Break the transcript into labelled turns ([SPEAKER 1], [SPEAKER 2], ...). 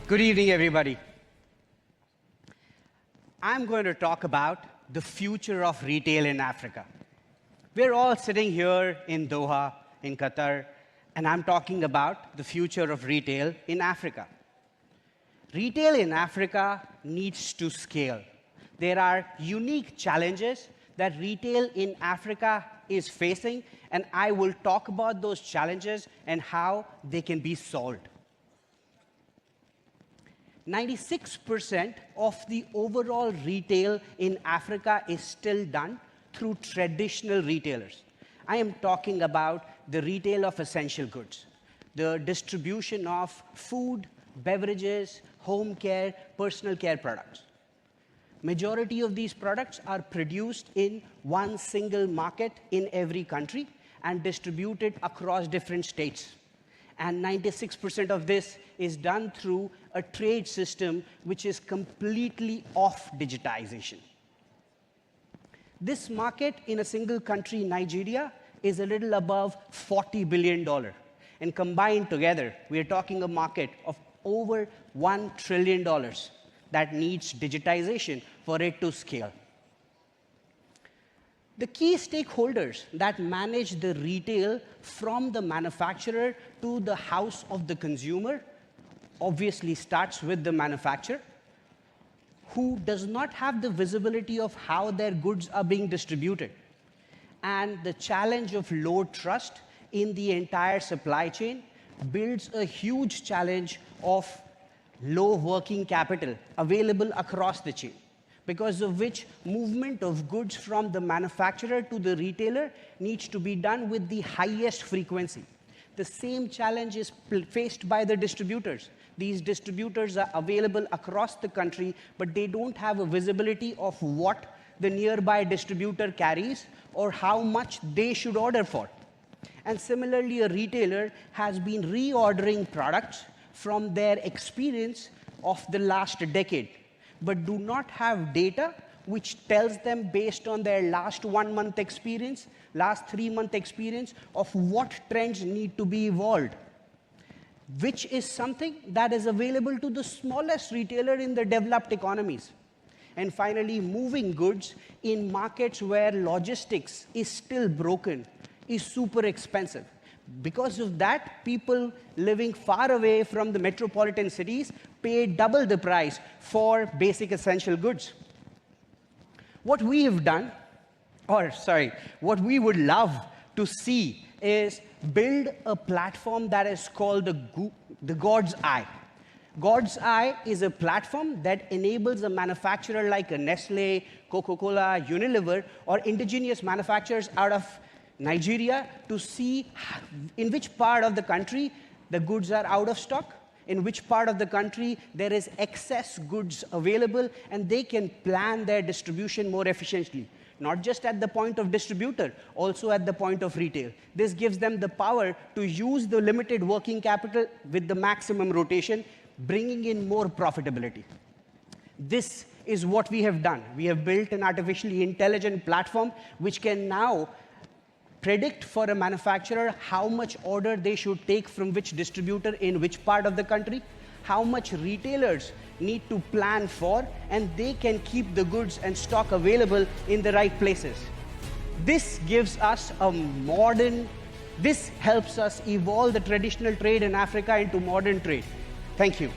[SPEAKER 1] Good evening, everybody. I'm going to talk about the future of retail in Africa. We're all sitting here in Doha, in Qatar, and I'm talking about the future of retail in Africa. Retail in Africa needs to scale. There are unique challenges that retail in Africa is facing, and I will talk about those challenges and how they can be solved. 96% of the overall retail in Africa is still done through traditional retailers. I am talking about the retail of essential goods, the distribution of food, beverages, home care, personal care products. Majority of these products are produced in one single market in every country and distributed across different states. And 96% of this is done through a trade system which is completely off digitization. This market in a single country, Nigeria, is a little above $40 billion. And combined together, we are talking a market of over $1 trillion that needs digitization for it to scale. The key stakeholders that manage the retail from the manufacturer to the house of the consumer obviously starts with the manufacturer, who does not have the visibility of how their goods are being distributed. And the challenge of low trust in the entire supply chain builds a huge challenge of low working capital available across the chain, because of which movement of goods from the manufacturer to the retailer needs to be done with the highest frequency. The same challenge is faced by the distributors. These distributors are available across the country, but they don't have a visibility of what the nearby distributor carries or how much they should order for. And similarly, a retailer has been reordering products from their experience of the last decade, but do not have data which tells them based on their last 1 month experience, last 3 month experience of what trends need to be evolved, which is something that is available to the smallest retailer in the developed economies. And finally, moving goods in markets where logistics is still broken is super expensive. Because of that, people living far away from the metropolitan cities pay double the price for basic essential goods. What we have done, what we would love to see is build a platform that is called the God's Eye. God's Eye is a platform that enables a manufacturer like a Nestle, Coca-Cola, Unilever, or indigenous manufacturers out of Nigeria to see in which part of the country the goods are out of stock, in which part of the country there is excess goods available, and they can plan their distribution more efficiently, not just at the point of distributor, also at the point of retail. This gives them the power to use the limited working capital with the maximum rotation, bringing in more profitability. This is what we have done. We have built an artificially intelligent platform which can now predict for a manufacturer how much order they should take from which distributor in which part of the country, how much retailers need to plan for, and they can keep the goods and stock available in the right places. This gives us this helps us evolve the traditional trade in Africa into modern trade. Thank you.